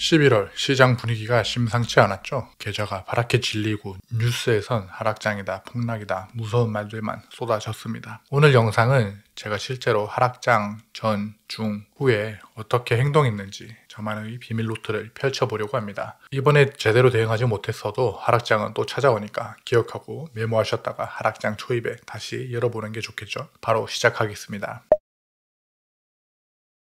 11월 시장 분위기가 심상치 않았죠. 계좌가 파랗게 질리고 뉴스에선 하락장이다, 폭락이다, 무서운 말들만 쏟아졌습니다. 오늘 영상은 제가 실제로 하락장 전, 중, 후에 어떻게 행동했는지 저만의 비밀 노트를 펼쳐보려고 합니다. 이번에 제대로 대응하지 못했어도 하락장은 또 찾아오니까 기억하고 메모하셨다가 하락장 초입에 다시 열어보는 게 좋겠죠. 바로 시작하겠습니다.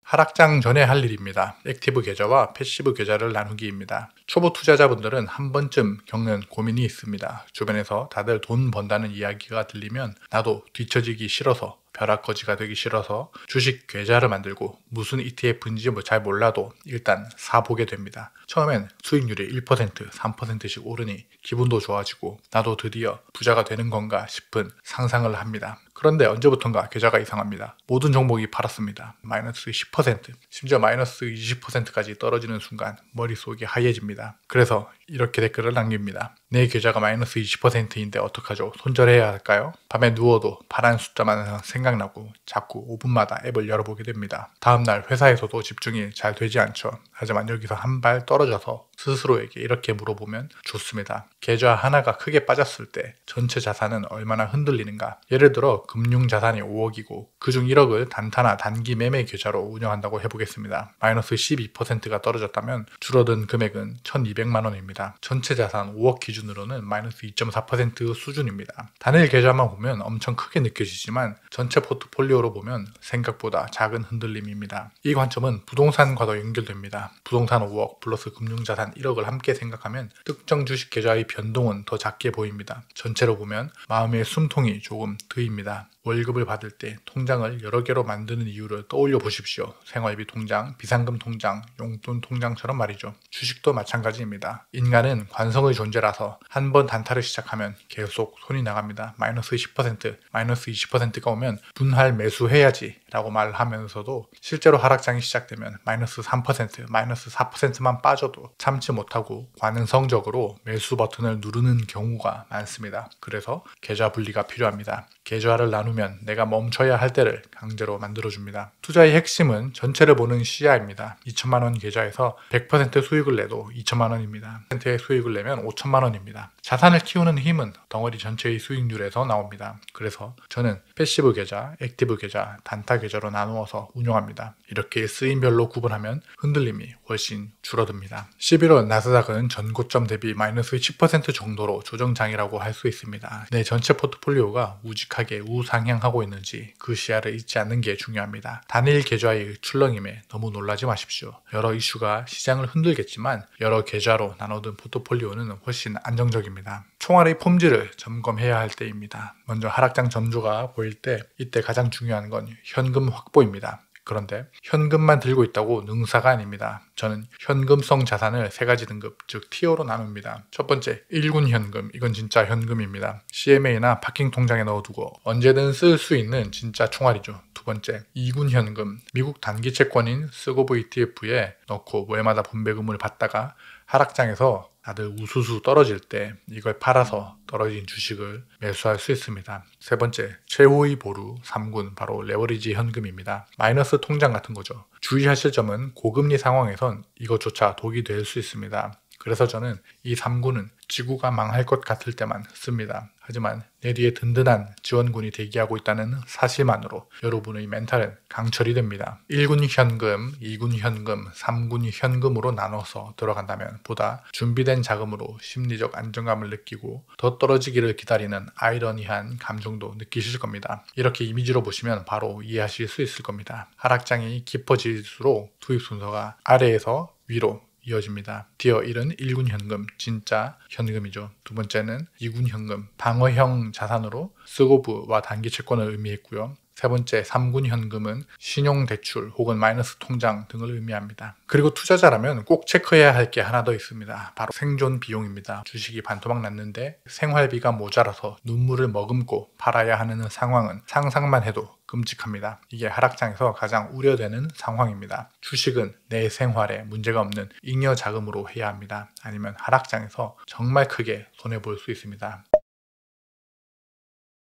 하락장 전에 할 일입니다. 액티브 계좌와 패시브 계좌를 나누기입니다. 초보 투자자분들은 한 번쯤 겪는 고민이 있습니다. 주변에서 다들 돈 번다는 이야기가 들리면 나도 뒤처지기 싫어서 벼락거지가 되기 싫어서 주식 계좌를 만들고 무슨 ETF인지 잘 몰라도 일단 사보게 됩니다. 처음엔 수익률이 1%, 3%씩 오르니 기분도 좋아지고 나도 드디어 부자가 되는 건가 싶은 상상을 합니다. 그런데 언제부턴가 계좌가 이상합니다. 모든 종목이 팔았습니다. 마이너스 10%, 심지어 마이너스 20%까지 떨어지는 순간 머릿속이 하얘집니다. 그래서 이렇게 댓글을 남깁니다. 내 계좌가 마이너스 20%인데 어떡하죠? 손절해야 할까요? 밤에 누워도 파란 숫자만 생각나고 자꾸 5분마다 앱을 열어보게 됩니다. 다음날 회사에서도 집중이 잘 되지 않죠. 하지만 여기서 한 발 떨어져서 스스로에게 이렇게 물어보면 좋습니다. 계좌 하나가 크게 빠졌을 때 전체 자산은 얼마나 흔들리는가? 예를 들어 금융자산이 5억이고 그중 1억을 단타나 단기 매매 계좌로 운영한다고 해보겠습니다. 마이너스 12%가 떨어졌다면 줄어든 금액은 1200만 원입니다. 전체 자산 5억 기준으로는 마이너스 2.4% 수준입니다. 단일 계좌만 보면 엄청 크게 느껴지지만 전체 포트폴리오로 보면 생각보다 작은 흔들림입니다. 이 관점은 부동산과도 연결됩니다. 부동산 5억 플러스 금융자산 1억을 함께 생각하면 특정 주식 계좌의 변동은 더 작게 보입니다. 전체로 보면 마음의 숨통이 조금 트입니다. 월급을 받을 때 통장을 여러 개로 만드는 이유를 떠올려 보십시오. 생활비 통장, 비상금 통장, 용돈 통장처럼 말이죠. 주식도 마찬가지입니다. 인간은 관성의 존재라서 한 번 단타를 시작하면 계속 손이 나갑니다. 마이너스 10%, 마이너스 20%가 오면 분할 매수해야지 라고 말하면서도 실제로 하락장이 시작되면 마이너스 3%, 마이너스 4%만 빠져도 참지 못하고 관성적으로 매수 버튼을 누르는 경우가 많습니다. 그래서 계좌 분리가 필요합니다. 계좌를 나누면 내가 멈춰야 할 때를 강제로 만들어줍니다. 투자의 핵심은 전체를 보는 시야입니다. 2천만 원 계좌에서 100% 수익을 내도 2천만 원입니다. 100%의 수익을 내면 5천만 원입니다. 자산을 키우는 힘은 덩어리 전체의 수익률에서 나옵니다. 그래서 저는 패시브 계좌, 액티브 계좌, 단타 계좌로 나누어서 운용합니다. 이렇게 쓰임별로 구분하면 흔들림이 훨씬 줄어듭니다. 11월 나스닥은 전고점 대비 마이너스 10% 정도로 조정장이라고 할 수 있습니다. 내 전체 포트폴리오가 우직하게 우상향하고 있는지 그 시야를 잊지 않는 게 중요합니다. 단일 계좌의 출렁임에 너무 놀라지 마십시오. 여러 이슈가 시장을 흔들겠지만 여러 계좌로 나눠둔 포트폴리오는 훨씬 안정적입니다. 총알의 폼질을 점검해야 할 때입니다. 먼저 하락장 전조가 보일 때 이때 가장 중요한 건 현금 확보입니다. 그런데 현금만 들고 있다고 능사가 아닙니다. 저는 현금성 자산을 세 가지 등급, 즉 티어로 나눕니다. 첫 번째, 1군 현금. 이건 진짜 현금입니다. CMA나 파킹 통장에 넣어두고 언제든 쓸 수 있는 진짜 총알이죠. 두 번째, 2군 현금. 미국 단기 채권인 스고브 ETF에 넣고 월마다 분배금을 받다가 하락장에서 다들 우수수 떨어질 때 이걸 팔아서 떨어진 주식을 매수할 수 있습니다. 세 번째, 최후의 보루 3군, 바로 레버리지 현금입니다. 마이너스 통장 같은 거죠. 주의하실 점은 고금리 상황에선 이것조차 독이 될 수 있습니다. 그래서 저는 이 3군은 지구가 망할 것 같을 때만 씁니다. 하지만 내 뒤에 든든한 지원군이 대기하고 있다는 사실만으로 여러분의 멘탈은 강철이 됩니다. 1군 현금, 2군 현금, 3군 현금으로 나눠서 들어간다면 보다 준비된 자금으로 심리적 안정감을 느끼고 더 떨어지기를 기다리는 아이러니한 감정도 느끼실 겁니다. 이렇게 이미지로 보시면 바로 이해하실 수 있을 겁니다. 하락장이 깊어질수록 투입 순서가 아래에서 위로 이어집니다. 티어 1은 1군 현금, 진짜 현금이죠. 두 번째는 2군 현금, 방어형 자산으로 스고브와 단기 채권을 의미했고요. 세 번째 3군 현금은 신용대출 혹은 마이너스 통장 등을 의미합니다. 그리고 투자자라면 꼭 체크해야 할 게 하나 더 있습니다. 바로 생존 비용입니다. 주식이 반토막 났는데 생활비가 모자라서 눈물을 머금고 팔아야 하는 상황은 상상만 해도 끔찍합니다. 이게 하락장에서 가장 우려되는 상황입니다. 주식은 내 생활에 문제가 없는 잉여 자금으로 해야 합니다. 아니면 하락장에서 정말 크게 손해볼 수 있습니다.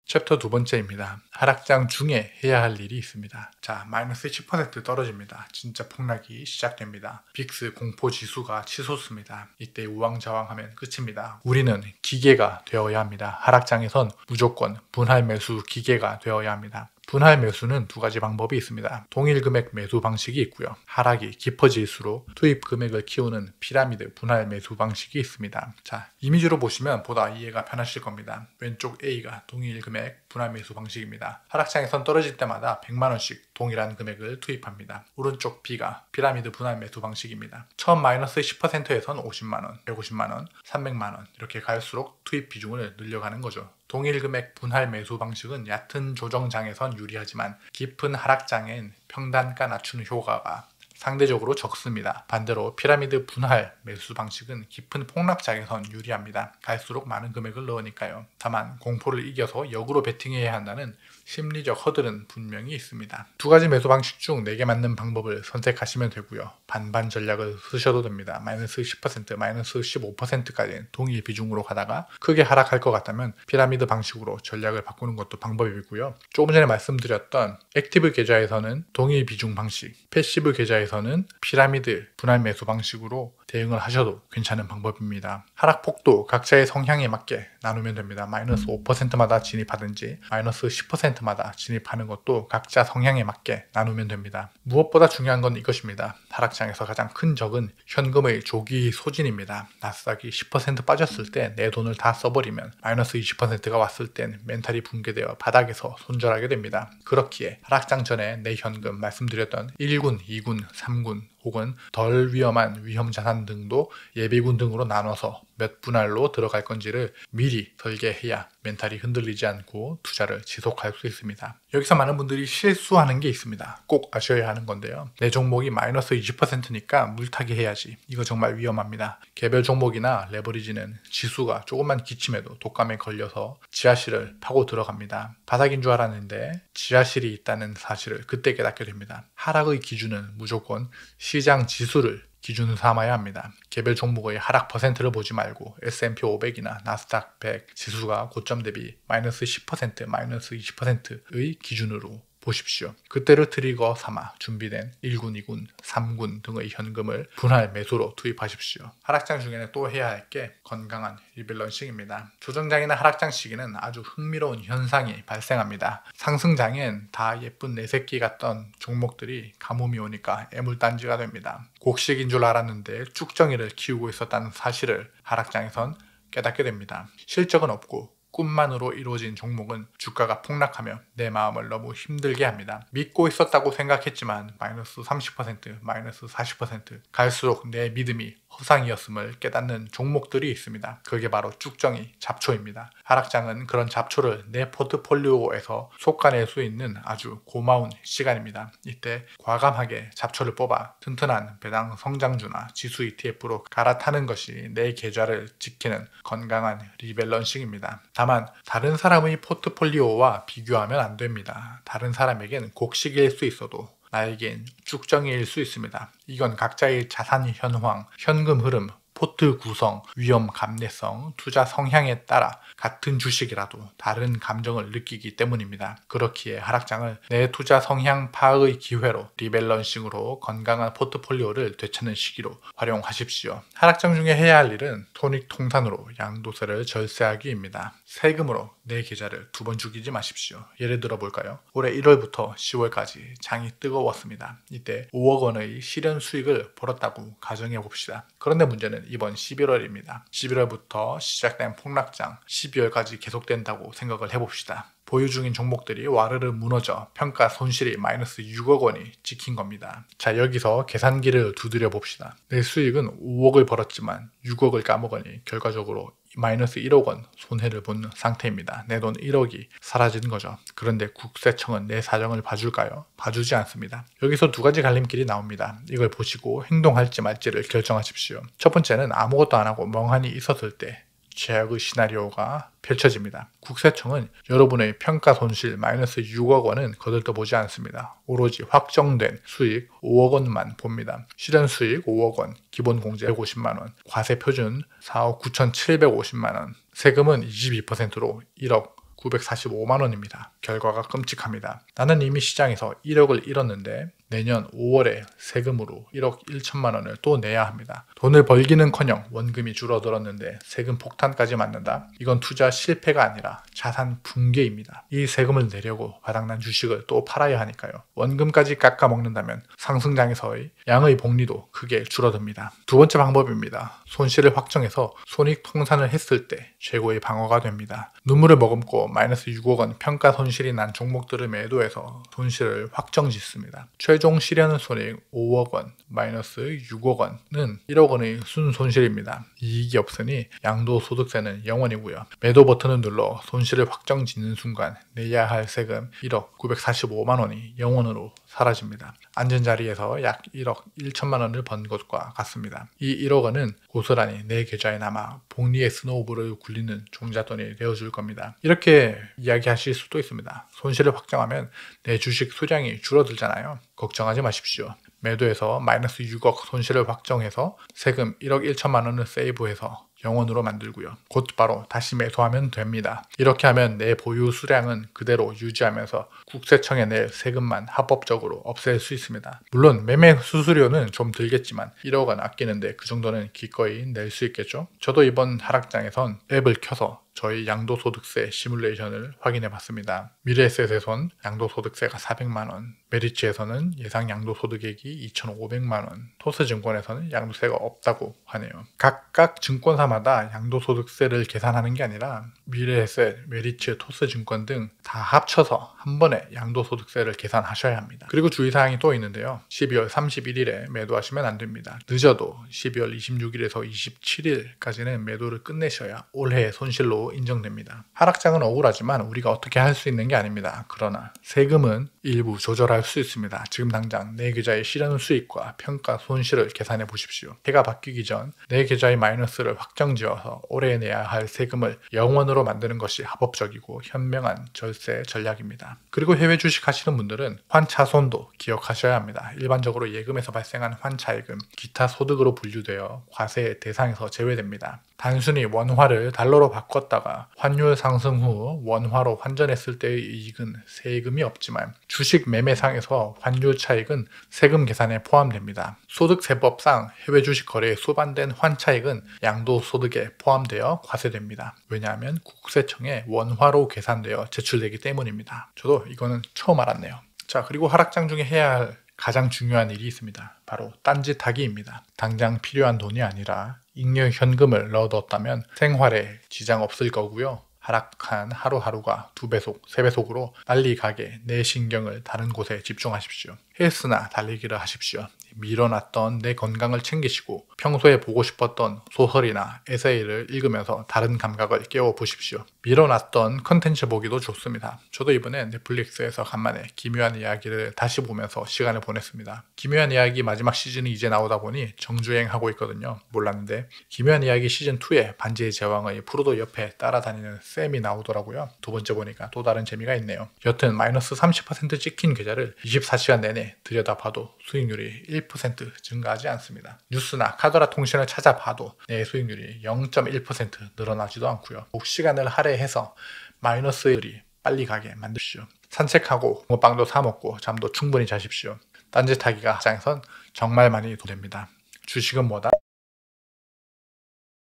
챕터 두 번째입니다. 하락장 중에 해야 할 일이 있습니다. 자, 마이너스 10% 떨어집니다. 진짜 폭락이 시작됩니다. 빅스 공포 지수가 치솟습니다. 이때 우왕좌왕하면 끝입니다. 우리는 기계가 되어야 합니다. 하락장에선 무조건 분할 매수 기계가 되어야 합니다. 분할 매수는 두 가지 방법이 있습니다. 동일 금액 매수 방식이 있고요. 하락이 깊어질수록 투입 금액을 키우는 피라미드 분할 매수 방식이 있습니다. 자, 이미지로 보시면 보다 이해가 편하실 겁니다. 왼쪽 A가 동일 금액 분할 매수 방식입니다. 하락장에선 떨어질 때마다 100만원씩 동일한 금액을 투입합니다. 오른쪽 B가 피라미드 분할 매수 방식입니다. 처음 마이너스 10%에선 50만원, 150만원, 300만원 이렇게 갈수록 투입 비중을 늘려가는 거죠. 동일 금액 분할 매수 방식은 얕은 조정장에선 유리하지만 깊은 하락장엔 평단가 낮추는 효과가 상대적으로 적습니다. 반대로 피라미드 분할 매수 방식은 깊은 폭락장에선 유리합니다. 갈수록 많은 금액을 넣으니까요. 다만 공포를 이겨서 역으로 베팅해야 한다는 심리적 허들은 분명히 있습니다. 두 가지 매수 방식 중 4개 맞는 방법을 선택하시면 되고요. 반반 전략을 쓰셔도 됩니다. 마이너스 10%, 마이너스 15%까지 동일 비중으로 가다가 크게 하락할 것 같다면 피라미드 방식으로 전략을 바꾸는 것도 방법이고요. 조금 전에 말씀드렸던 액티브 계좌에서는 동일 비중 방식, 패시브 계좌에서는 피라미드 분할 매수 방식으로 대응을 하셔도 괜찮은 방법입니다. 하락폭도 각자의 성향에 맞게 나누면 됩니다. 마이너스 5%마다 진입하든지 마이너스 10%마다 진입하는 것도 각자 성향에 맞게 나누면 됩니다. 무엇보다 중요한 건 이것입니다. 하락장에서 가장 큰 적은 현금의 조기 소진입니다. 나스닥이 10% 빠졌을 때 내 돈을 다 써버리면 마이너스 20%가 왔을 땐 멘탈이 붕괴되어 바닥에서 손절하게 됩니다. 그렇기에 하락장 전에 내 현금 말씀드렸던 1군, 2군, 3군 혹은 덜 위험한 위험 자산 등도 예비군 등으로 나눠서 몇 분할로 들어갈 건지를 미리 설계해야 멘탈이 흔들리지 않고 투자를 지속할 수 있습니다. 여기서 많은 분들이 실수하는 게 있습니다. 꼭 아셔야 하는 건데요. 내 종목이 마이너스 20%니까 물타기 해야지. 이거 정말 위험합니다. 개별 종목이나 레버리지는 지수가 조금만 기침해도 독감에 걸려서 지하실을 파고 들어갑니다. 바닥인 줄 알았는데 지하실이 있다는 사실을 그때 깨닫게 됩니다. 하락의 기준은 무조건 시장 지수를 기준 삼아야 합니다. 개별 종목의 하락 퍼센트를 보지 말고 S&P 500이나 나스닥 100 지수가 고점 대비 마이너스 10%, 마이너스 20%의 기준으로 보십시오. 그때를 트리거 삼아 준비된 1군, 2군, 3군 등의 현금을 분할 매수로 투입하십시오. 하락장 중에는 또 해야 할 게 건강한 리밸런싱입니다. 조정장이나 하락장 시기는 아주 흥미로운 현상이 발생합니다. 상승장엔 다 예쁜 내 새끼 같던 종목들이 가뭄이 오니까 애물단지가 됩니다. 곡식인 줄 알았는데 쭉정이를 키우고 있었다는 사실을 하락장에선 깨닫게 됩니다. 실적은 없고 꿈만으로 이루어진 종목은 주가가 폭락하며 내 마음을 너무 힘들게 합니다. 믿고 있었다고 생각했지만 마이너스 30%, 마이너스 40% 갈수록 내 믿음이 허상이었음을 깨닫는 종목들이 있습니다. 그게 바로 쭉정이 잡초입니다. 하락장은 그런 잡초를 내 포트폴리오에서 솎아낼 수 있는 아주 고마운 시간입니다. 이때 과감하게 잡초를 뽑아 튼튼한 배당 성장주나 지수 ETF로 갈아타는 것이 내 계좌를 지키는 건강한 리밸런싱입니다. 다만 다른 사람의 포트폴리오와 비교하면 안 됩니다. 다른 사람에겐 곡식일 수 있어도 나에겐 쭉정이일 수 있습니다. 이건 각자의 자산 현황, 현금 흐름, 포트 구성, 위험 감내성, 투자 성향에 따라 같은 주식이라도 다른 감정을 느끼기 때문입니다. 그렇기에 하락장을 내 투자 성향 파악의 기회로 리밸런싱으로 건강한 포트폴리오를 되찾는 시기로 활용하십시오. 하락장 중에 해야 할 일은 손익 통산으로 양도세를 절세하기입니다. 세금으로 내 계좌를 2번 죽이지 마십시오. 예를 들어 볼까요? 올해 1월부터 10월까지 장이 뜨거웠습니다. 이때 5억 원의 실현 수익을 벌었다고 가정해 봅시다. 그런데 문제는 이번 11월입니다. 11월부터 시작된 폭락장 12월까지 계속된다고 생각을 해봅시다. 보유 중인 종목들이 와르르 무너져 평가 손실이 마이너스 6억 원이 찍힌 겁니다. 자, 여기서 계산기를 두드려 봅시다. 내 수익은 5억을 벌었지만 6억을 까먹으니 결과적으로 마이너스 1억 원 손해를 본 상태입니다. 내 돈 1억이 사라진 거죠. 그런데 국세청은 내 사정을 봐줄까요? 봐주지 않습니다. 여기서 두 가지 갈림길이 나옵니다. 이걸 보시고 행동할지 말지를 결정하십시오. 첫 번째는 아무것도 안 하고 멍하니 있었을 때 최악의 시나리오가 펼쳐집니다. 국세청은 여러분의 평가 손실 마이너스 6억 원은 거들떠보지 않습니다. 오로지 확정된 수익 5억 원만 봅니다. 실현 수익 5억 원, 기본 공제 150만 원, 과세 표준 4억 9,750만 원, 세금은 22%로 1억 945만 원입니다. 결과가 끔찍합니다. 나는 이미 시장에서 1억을 잃었는데 내년 5월에 세금으로 1억 1천만 원을 또 내야 합니다. 돈을 벌기는커녕 원금이 줄어들었는데 세금 폭탄까지 맞는다? 이건 투자 실패가 아니라 자산 붕괴입니다. 이 세금을 내려고 바닥난 주식을 또 팔아야 하니까요. 원금까지 깎아먹는다면 상승장에서의 양의 복리도 크게 줄어듭니다. 두 번째 방법입니다. 손실을 확정해서 손익 통산을 했을 때 최고의 방어가 됩니다. 눈물을 머금고 마이너스 6억 원 평가 손실이 난 종목들을 매도해서 손실을 확정 짓습니다. 최종 실현 손익 5억 원 마이너스 6억 원은 1억 원의 순손실입니다. 이익이 없으니 양도소득세는 0원이고요. 매도 버튼을 눌러 손실을 확정 짓는 순간 내야 할 세금 1억 945만 원이 0원으로 사라집니다. 앉은 자리에서 약 1억 1천만 원을 번 것과 같습니다. 이 1억 원은 고스란히 내 계좌에 남아 복리의 스노우볼을 굴리는 종잣돈이 되어줄 겁니다. 이렇게 이야기하실 수도 있습니다. 손실을 확정하면 내 주식 수량이 줄어들잖아요. 걱정하지 마십시오. 매도해서 마이너스 6억 손실을 확정해서 세금 1억 1천만 원을 세이브해서 0원으로 만들고요. 곧바로 다시 매수하면 됩니다. 이렇게 하면 내 보유 수량은 그대로 유지하면서 국세청에 낼 세금만 합법적으로 없앨 수 있습니다. 물론 매매 수수료는 좀 들겠지만 1억 원 아끼는데 그 정도는 기꺼이 낼 수 있겠죠. 저도 이번 하락장에선 앱을 켜서 저희 양도소득세 시뮬레이션을 확인해 봤습니다. 미래에셋에선 양도소득세가 400만 원, 메리츠에서는 예상 양도소득액이 2,500만 원, 토스증권에서는 양도세가 없다고 하네요. 각각 증권사마다 양도소득세를 계산하는 게 아니라 미래에셋, 메리츠, 토스증권 등 다 합쳐서 한 번에 양도소득세를 계산하셔야 합니다. 그리고 주의사항이 또 있는데요. 12월 31일에 매도하시면 안 됩니다. 늦어도 12월 26일에서 27일까지는 매도를 끝내셔야 올해의 손실로 인정됩니다. 하락장은 억울하지만 우리가 어떻게 할 수 있는 게 아닙니다. 그러나 세금은 일부 조절할 수 있습니다. 지금 당장 내 계좌의 실현 수익과 평가 손실을 계산해 보십시오. 해가 바뀌기 전 내 계좌의 마이너스를 확정지어서 올해 내야 할 세금을 0원으로 만드는 것이 합법적이고 현명한 절세 전략입니다. 그리고 해외 주식 하시는 분들은 환차손도 기억하셔야 합니다. 일반적으로 예금에서 발생한 환차액은 기타 소득으로 분류되어 과세 대상에서 제외됩니다. 단순히 원화를 달러로 바꿨다가 환율 상승 후 원화로 환전했을 때의 이익은 세금이 없지만 주식 매매상에서 환율 차익은 세금 계산에 포함됩니다. 소득세법상 해외 주식 거래에 수반된 환차익은 양도소득에 포함되어 과세됩니다. 왜냐하면 국세청에 원화로 계산되어 제출되기 때문입니다. 저도 이거는 처음 알았네요. 자, 그리고 하락장 중에 해야 할 가장 중요한 일이 있습니다. 바로 딴짓하기입니다. 당장 필요한 돈이 아니라 잉여 현금을 넣어뒀다면 생활에 지장 없을 거고요. 하락한 하루하루가 2배속, 3배속으로 빨리 가게 내 신경을 다른 곳에 집중하십시오. 헬스나 달리기를 하십시오. 밀어놨던 내 건강을 챙기시고 평소에 보고 싶었던 소설이나 에세이를 읽으면서 다른 감각을 깨워보십시오. 밀어놨던 컨텐츠 보기도 좋습니다. 저도 이번에 넷플릭스에서 간만에 기묘한 이야기를 다시 보면서 시간을 보냈습니다. 기묘한 이야기 마지막 시즌이 이제 나오다 보니 정주행하고 있거든요. 몰랐는데 기묘한 이야기 시즌2에 반지의 제왕의 프로도 옆에 따라다니는 샘이 나오더라고요. 두 번째 보니까 또 다른 재미가 있네요. 여튼 마이너스 30% 찍힌 계좌를 24시간 내내 들여다봐도 수익률이 1% 증가하지 않습니다. 뉴스나 카더라 통신을 찾아봐도 내 수익률이 0.1% 늘어나지도 않고요. 시간을 할애해서 마이너스율이 빨리 가게 만드십시오. 산책하고 붕어빵도 사 먹고 잠도 충분히 자십시오. 딴짓하기가 하장에선 정말 많이 도됩니다. 주식은 뭐다?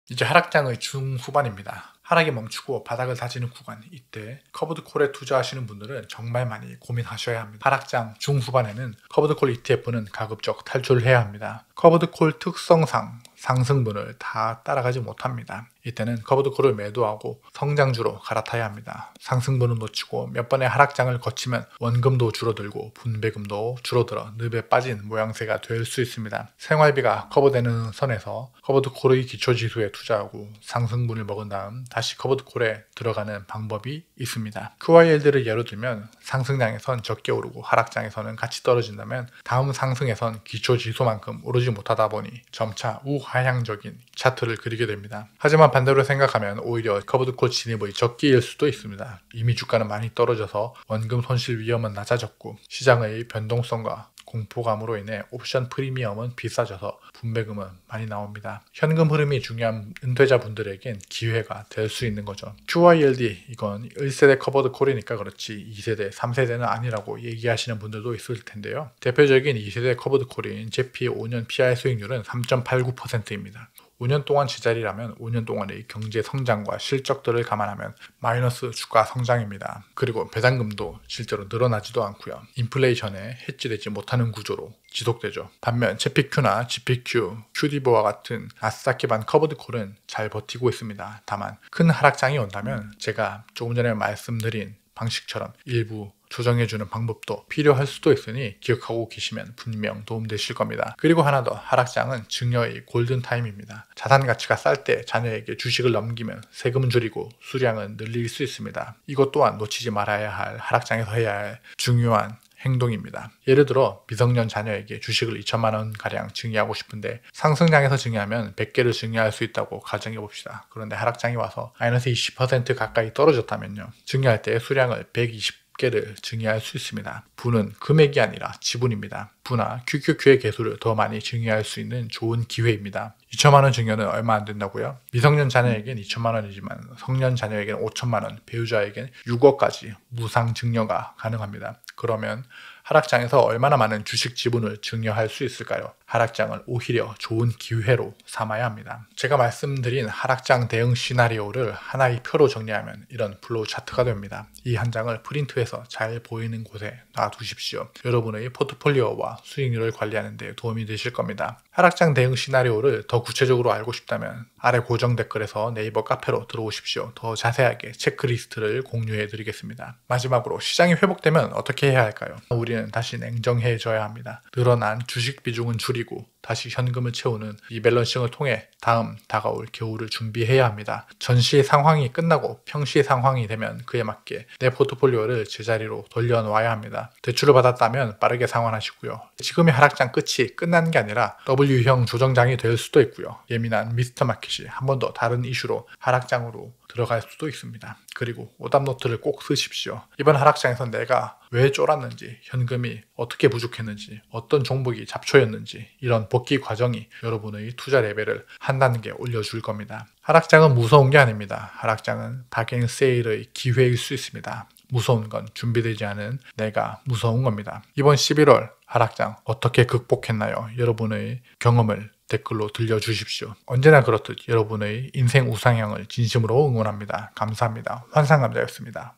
이제 하락장의 중후반입니다. 하락이 멈추고 바닥을 다지는 구간, 이때 커브드콜에 투자하시는 분들은 정말 많이 고민하셔야 합니다. 하락장 중후반에는 커브드콜 ETF는 가급적 탈출해야 합니다. 커브드콜 특성상 상승분을 다 따라가지 못합니다. 이때는 커브드콜을 매도하고 성장주로 갈아타야 합니다. 상승분은 놓치고 몇 번의 하락장을 거치면 원금도 줄어들고 분배금도 줄어들어 늪에 빠진 모양새가 될 수 있습니다. 생활비가 커버되는 선에서 커브드콜의 기초지수에 투자하고 상승분을 먹은 다음 다시 커브드콜에 들어가는 방법이 있습니다. QYLD를 예로 들면 상승장에선 적게 오르고 하락장에서는 같이 떨어진다면 다음 상승에선 기초지수만큼 오르지 못하다 보니 점차 우하향적인 차트를 그리게 됩니다. 하지만 반대로 생각하면 오히려 커브드콜 진입의 적기일 수도 있습니다. 이미 주가는 많이 떨어져서 원금 손실 위험은 낮아졌고 시장의 변동성과 공포감으로 인해 옵션 프리미엄은 비싸져서 분배금은 많이 나옵니다. 현금 흐름이 중요한 은퇴자분들에겐 기회가 될 수 있는 거죠. QYLD 이건 1세대 커버드 콜이니까 그렇지 2세대, 3세대는 아니라고 얘기하시는 분들도 있을 텐데요. 대표적인 2세대 커버드 콜인 제피의 5년 PI 수익률은 3.89%입니다. 5년 동안 제자리라면 5년 동안의 경제 성장과 실적들을 감안하면 마이너스 주가 성장입니다. 그리고 배당금도 실제로 늘어나지도 않고요. 인플레이션에 해지되지 못하는 구조로 지속되죠. 반면 제피큐나 GPQ, QDB와 같은 나스닥 기반 커버드 콜은 잘 버티고 있습니다. 다만 큰 하락장이 온다면 제가 조금 전에 말씀드린 방식처럼 일부 조정해주는 방법도 필요할 수도 있으니 기억하고 계시면 분명 도움되실 겁니다. 그리고 하나 더, 하락장은 증여의 골든타임입니다. 자산 가치가 쌀 때 자녀에게 주식을 넘기면 세금은 줄이고 수량은 늘릴 수 있습니다. 이것 또한 놓치지 말아야 할, 하락장에서 해야 할 중요한 행동입니다. 예를 들어 미성년 자녀에게 주식을 2천만 원 가량 증여하고 싶은데 상승장에서 증여하면 100개를 증여할 수 있다고 가정해 봅시다. 그런데 하락장이 와서 마이너스 20% 가까이 떨어졌다면요. 증여할 때 수량을 120개를 증여할 수 있습니다. 부는 금액이 아니라 지분입니다. 부나 QQQ의 개수를 더 많이 증여할 수 있는 좋은 기회입니다. 2천만 원 증여는 얼마 안 된다고요? 미성년 자녀에겐 2천만 원이지만 성년 자녀에겐 5천만 원, 배우자에겐 6억까지 무상 증여가 가능합니다. 그러면 하락장에서 얼마나 많은 주식 지분을 증여할 수 있을까요? 하락장을 오히려 좋은 기회로 삼아야 합니다. 제가 말씀드린 하락장 대응 시나리오를 하나의 표로 정리하면 이런 플로우 차트가 됩니다. 이 한 장을 프린트해서 잘 보이는 곳에 놔두십시오. 여러분의 포트폴리오와 수익률을 관리하는 데 도움이 되실 겁니다. 하락장 대응 시나리오를 더 구체적으로 알고 싶다면 아래 고정 댓글에서 네이버 카페로 들어오십시오. 더 자세하게 체크리스트를 공유해 드리겠습니다. 마지막으로 시장이 회복되면 어떻게 해야 할까요? 우리는 다시 냉정해져야 합니다. 늘어난 주식 비중은 줄이고 다시 현금을 채우는 리밸런싱을 통해 다음 다가올 겨울을 준비해야 합니다. 전시 상황이 끝나고 평시 상황이 되면 그에 맞게 내 포트폴리오를 제자리로 돌려놓아야 합니다. 대출을 받았다면 빠르게 상환하시고요. 지금의 하락장 끝이 끝난 게 아니라 W형 조정장이 될 수도 있고요. 예민한 미스터 마켓이 한 번 더 다른 이슈로 하락장으로 들어갈 수도 있습니다. 그리고 오답노트를 꼭 쓰십시오. 이번 하락장에서 내가 왜 쫄았는지, 현금이 어떻게 부족했는지, 어떤 종목이 잡초였는지 이런 복귀 과정이 여러분의 투자 레벨을 한 단계 올려줄 겁니다. 하락장은 무서운 게 아닙니다. 하락장은 박앤 세일의 기회일 수 있습니다. 무서운 건 준비되지 않은 내가 무서운 겁니다. 이번 11월 하락장 어떻게 극복했나요? 여러분의 경험을 댓글로 들려주십시오. 언제나 그렇듯 여러분의 인생 우상향을 진심으로 응원합니다. 감사합니다. 환상감자였습니다.